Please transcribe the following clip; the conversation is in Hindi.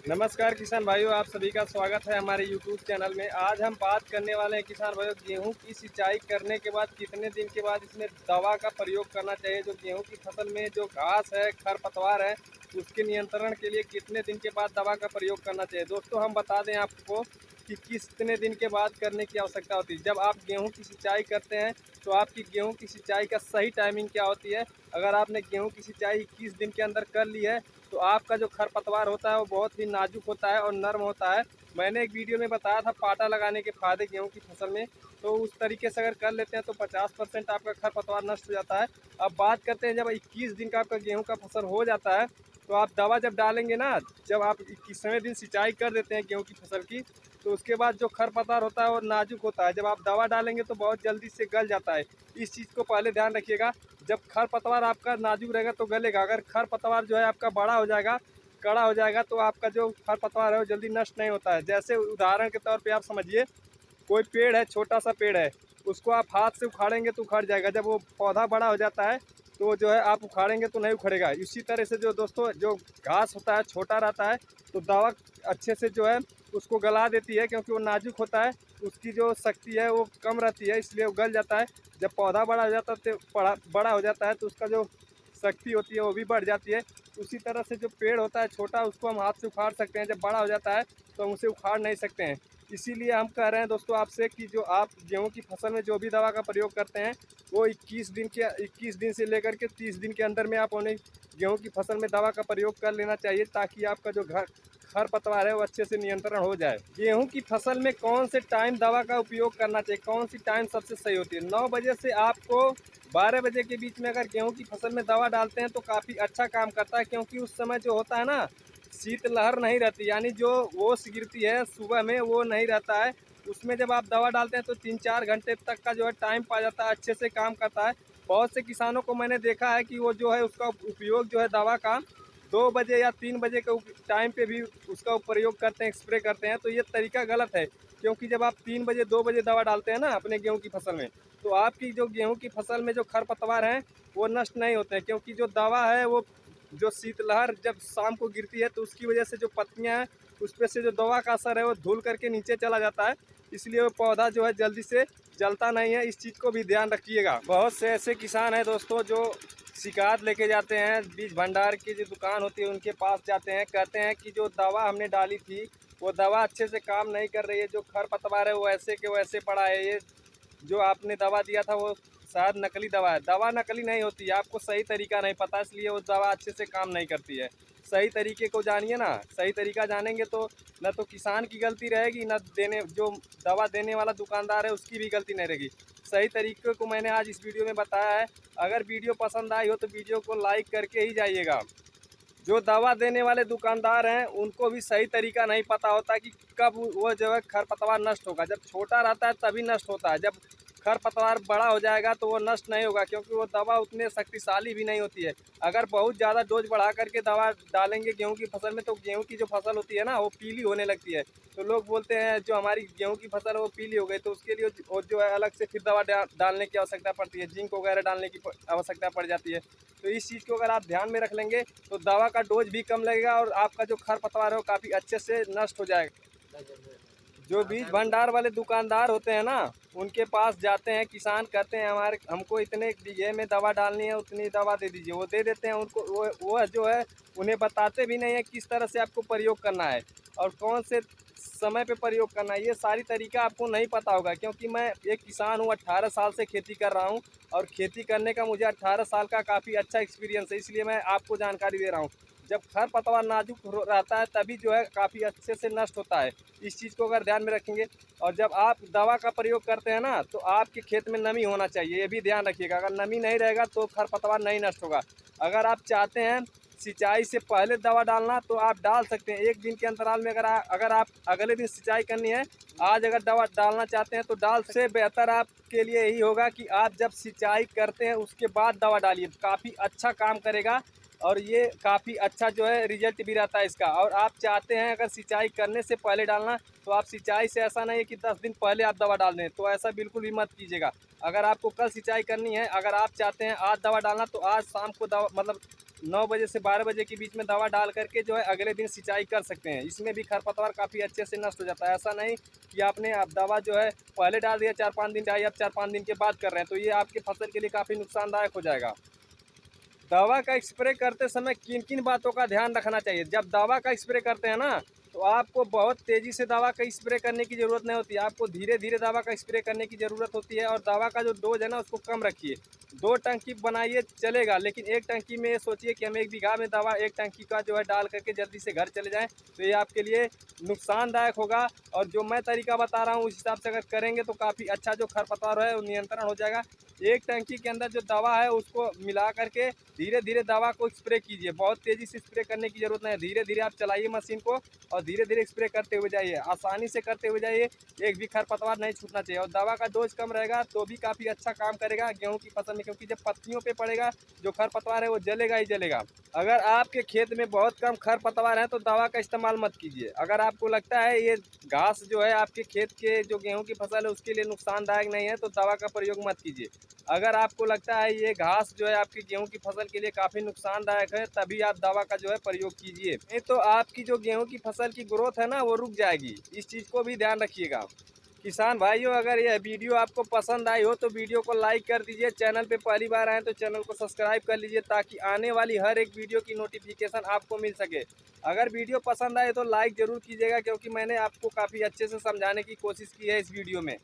नमस्कार किसान भाइयों, आप सभी का स्वागत है हमारे यूट्यूब चैनल में। आज हम बात करने वाले हैं किसान भाइयों, गेहूं की सिंचाई करने के बाद कितने दिन के बाद इसमें दवा का प्रयोग करना चाहिए। जो गेहूं की फसल में जो घास है, खरपतवार है, उसके नियंत्रण के लिए कितने दिन के बाद दवा का प्रयोग करना चाहिए। दोस्तों, हम बता दें आपको कि कितने दिन के बाद करने की आवश्यकता होती है। जब आप गेहूँ की सिंचाई करते हैं तो आपकी गेहूँ की सिंचाई का सही टाइमिंग क्या होती है। अगर आपने गेहूँ की सिंचाई 21 दिन के अंदर कर ली है तो आपका जो खरपतवार होता है वो बहुत ही नाजुक होता है और नर्म होता है। मैंने एक वीडियो में बताया था पाटा लगाने के फायदे गेहूं की फसल में, तो उस तरीके से अगर कर लेते हैं तो 50% आपका खरपतवार नष्ट हो जाता है। अब बात करते हैं, जब 21 दिन का आपका गेहूं का फसल हो जाता है तो आप दवा जब डालेंगे ना, जब आप 21वें दिन सिंचाई कर देते हैं गेहूँ की फसल की, तो उसके बाद जो खरपतवार होता है वो नाजुक होता है। जब आप दवा डालेंगे तो बहुत जल्दी से गल जाता है। इस चीज़ को पहले ध्यान रखिएगा। जब खरपतवार आपका नाजुक रहेगा तो गलेगा। अगर खरपतवार जो है आपका बड़ा हो जाएगा, कड़ा हो जाएगा, तो आपका जो खरपतवार है वो जल्दी नष्ट नहीं होता है। जैसे उदाहरण के तौर पे आप समझिए, कोई पेड़ है, छोटा सा पेड़ है, उसको आप हाथ से उखाड़ेंगे तो उखड़ जाएगा। जब वो पौधा बड़ा हो जाता है तो जो है आप उखाड़ेंगे तो नहीं उखड़ेगा। इसी तरह से जो दोस्तों जो घास होता है, छोटा रहता है, तो दवा अच्छे से जो है उसको गला देती है, क्योंकि वो नाजुक होता है, उसकी जो शक्ति है वो कम रहती है, इसलिए वो गल जाता है। जब पौधा बड़ा हो जाता है तो बड़ा हो जाता है तो उसका जो शक्ति होती है वो भी बढ़ जाती है। उसी तरह से जो पेड़ होता है छोटा, उसको हम हाथ से उखाड़ सकते हैं, जब बड़ा हो जाता है तो हम उसे उखाड़ नहीं सकते हैं। इसीलिए हम कह रहे हैं दोस्तों आपसे कि जो आप गेहूं की फसल में जो भी दवा का प्रयोग करते हैं वो 21 दिन से लेकर के 30 दिन के अंदर में आप उन्हें गेहूं की फसल में दवा का प्रयोग कर लेना चाहिए, ताकि आपका जो खरपतवार है वो अच्छे से नियंत्रण हो जाए। गेहूं की फसल में कौन से टाइम दवा का उपयोग करना चाहिए, कौन सी टाइम सबसे सही होती है। 9 बजे से आपको 12 बजे के बीच में अगर गेहूं की फसल में दवा डालते हैं तो काफ़ी अच्छा काम करता है, क्योंकि उस समय जो होता है ना, शीतलहर नहीं रहती, यानी जो ओस गिरती है सुबह में वो नहीं रहता है। उसमें जब आप दवा डालते हैं तो 3-4 घंटे तक का जो है टाइम पा जाता है, अच्छे से काम करता है। बहुत से किसानों को मैंने देखा है कि वो जो है उसका उपयोग जो है दवा का 2 बजे या 3 बजे के टाइम पे भी उसका प्रयोग करते हैं, स्प्रे करते हैं। तो ये तरीका गलत है, क्योंकि जब आप 3 बजे 2 बजे दवा डालते हैं ना अपने गेहूँ की फसल में, तो आपकी जो गेहूँ की फसल में जो खरपतवार हैं वो नष्ट नहीं होते हैं। क्योंकि जो दवा है वो जो शीतलहर जब शाम को गिरती है तो उसकी वजह से जो पत्तियां हैं उस पर से जो दवा का असर है वो धुल करके नीचे चला जाता है, इसलिए वो पौधा जो है जल्दी से जलता नहीं है। इस चीज़ को भी ध्यान रखिएगा। बहुत से ऐसे किसान हैं दोस्तों जो शिकायत लेके जाते हैं, बीज भंडार की जो दुकान होती है उनके पास जाते हैं, कहते हैं कि जो दवा हमने डाली थी वो दवा अच्छे से काम नहीं कर रही है, जो खरपतवार है वो ऐसे के वैसे पड़ा है, ये जो आपने दवा दिया था वो शायद नकली दवा है। दवा नकली नहीं होती है, आपको सही तरीका नहीं पता, इसलिए वो दवा अच्छे से काम नहीं करती है। सही तरीके को जानिए ना, सही तरीका जानेंगे तो न तो किसान की गलती रहेगी, न देने जो दवा देने वाला दुकानदार है उसकी भी गलती नहीं रहेगी। सही तरीके को मैंने आज इस वीडियो में बताया है। अगर वीडियो पसंद आई हो तो वीडियो को लाइक करके ही जाइएगा। जो दवा देने वाले दुकानदार हैं उनको भी सही तरीका नहीं पता होता कि कब वो जो है खरपतवार नष्ट होगा। जब छोटा रहता है तभी नष्ट होता है, जब खरपतवार बड़ा हो जाएगा तो वो नष्ट नहीं होगा, क्योंकि वो दवा उतने शक्तिशाली भी नहीं होती है। अगर बहुत ज़्यादा डोज बढ़ा करके दवा डालेंगे गेहूं की फसल में तो गेहूं की जो फसल होती है ना वो पीली होने लगती है। तो लोग बोलते हैं जो हमारी गेहूं की फसल है वो पीली हो गई, तो उसके लिए वो जो है अलग से फिर दवा डालने की आवश्यकता पड़ती है, जिंक वगैरह डालने की आवश्यकता पड़ जाती है। तो इस चीज़ को अगर आप ध्यान में रख लेंगे तो दवा का डोज भी कम लगेगा और आपका जो खरपतवार है वो काफ़ी अच्छे से नष्ट हो जाएगा। जो बीज भंडार वाले दुकानदार होते हैं ना, उनके पास जाते हैं किसान, कहते हैं हमारे हमको इतने बीघे में दवा डालनी है, उतनी दवा दे दीजिए, वो दे देते हैं उनको। वो जो है उन्हें बताते भी नहीं है किस तरह से आपको प्रयोग करना है और कौन से समय पे प्रयोग करना है। ये सारी तरीका आपको नहीं पता होगा, क्योंकि मैं एक किसान हूँ, 18 साल से खेती कर रहा हूँ और खेती करने का मुझे 18 साल का काफ़ी अच्छा एक्सपीरियंस है, इसलिए मैं आपको जानकारी दे रहा हूँ। जब खरपतवार नाजुक रहता है तभी जो है काफ़ी अच्छे से नष्ट होता है। इस चीज़ को अगर ध्यान में रखेंगे, और जब आप दवा का प्रयोग करते हैं ना तो आपके खेत में नमी होना चाहिए, ये भी ध्यान रखिएगा। अगर नमी नहीं रहेगा तो खरपतवार नहीं नष्ट होगा। अगर आप चाहते हैं सिंचाई से पहले दवा डालना तो आप डाल सकते हैं, एक दिन के अंतराल में। अगर आप अगले दिन सिंचाई करनी है, आज अगर दवा डालना चाहते हैं तो डाल से बेहतर आपके लिए यही होगा कि आप जब सिंचाई करते हैं उसके बाद दवा डालिए, काफ़ी अच्छा काम करेगा और ये काफ़ी अच्छा जो है रिजल्ट भी रहता है इसका। और आप चाहते हैं अगर सिंचाई करने से पहले डालना, तो आप सिंचाई से ऐसा नहीं है कि 10 दिन पहले आप दवा डाल दें, तो ऐसा बिल्कुल भी मत कीजिएगा। अगर आपको कल सिंचाई करनी है, अगर आप चाहते हैं आज दवा डालना, तो आज शाम को दवा मतलब 9 बजे से 12 बजे के बीच में दवा डाल करके जो है अगले दिन सिंचाई कर सकते हैं। इसमें भी खरपतवार काफ़ी अच्छे से नष्ट हो जाता है। ऐसा नहीं कि आपने अब दवा जो है पहले डाल दिया 4-5 दिन चाहिए, अब 4-5 दिन के बाद कर रहे हैं, तो ये आपके फसल के लिए काफ़ी नुकसानदायक हो जाएगा। दवा का स्प्रे करते समय किन किन बातों का ध्यान रखना चाहिए? जब दवा का स्प्रे करते हैं ना, तो आपको बहुत तेज़ी से दवा का स्प्रे करने की ज़रूरत नहीं होती है। आपको धीरे धीरे दवा का स्प्रे करने की ज़रूरत होती है और दवा का जो डोज है ना उसको कम रखिए। 2 टंकी बनाइए चलेगा, लेकिन 1 टंकी में ये सोचिए कि हम 1 बीघा में दवा 1 टंकी का जो है डाल करके जल्दी से घर चले जाएँ, तो ये आपके लिए नुकसानदायक होगा। और जो मैं तरीका बता रहा हूँ उस हिसाब से अगर करेंगे तो काफ़ी अच्छा जो खरपतवार है वो नियंत्रण हो जाएगा। 1 टंकी के अंदर जो दवा है उसको मिला करके धीरे धीरे दवा को स्प्रे कीजिए। बहुत तेज़ी से स्प्रे करने की ज़रूरत नहीं है, धीरे धीरे आप चलाइए मशीन को और धीरे धीरे स्प्रे करते हुए जाइए, आसानी से करते हुए जाइए। एक भी खरपतवार नहीं छूटना चाहिए और दवा का डोज कम रहेगा तो भी काफ़ी अच्छा काम करेगा गेहूँ की फसल में, क्योंकि जब पत्तियों पे पड़ेगा जो खरपतवार है वो जलेगा ही जलेगा। अगर आपके खेत में बहुत कम खरपतवार है तो दवा का इस्तेमाल मत कीजिए। अगर आपको लगता है ये घास जो है आपके खेत के जो गेहूँ की फसल है उसके लिए नुकसानदायक नहीं है तो दवा का प्रयोग मत कीजिए। अगर आपको लगता है ये घास जो है आपकी गेहूँ की फसल के लिए काफ़ी नुकसानदायक है, तभी आप दवा का जो है प्रयोग कीजिए, नहीं तो आपकी जो गेहूँ की फसल की ग्रोथ है ना वो रुक जाएगी। इस चीज़ को भी ध्यान रखिएगा। किसान भाइयों, अगर यह वीडियो आपको पसंद आई हो तो वीडियो को लाइक कर दीजिए। चैनल पे पहली बार आए तो चैनल को सब्सक्राइब कर लीजिए ताकि आने वाली हर एक वीडियो की नोटिफिकेशन आपको मिल सके। अगर वीडियो पसंद आए तो लाइक ज़रूर कीजिएगा, क्योंकि मैंने आपको काफ़ी अच्छे से समझाने की कोशिश की है इस वीडियो में।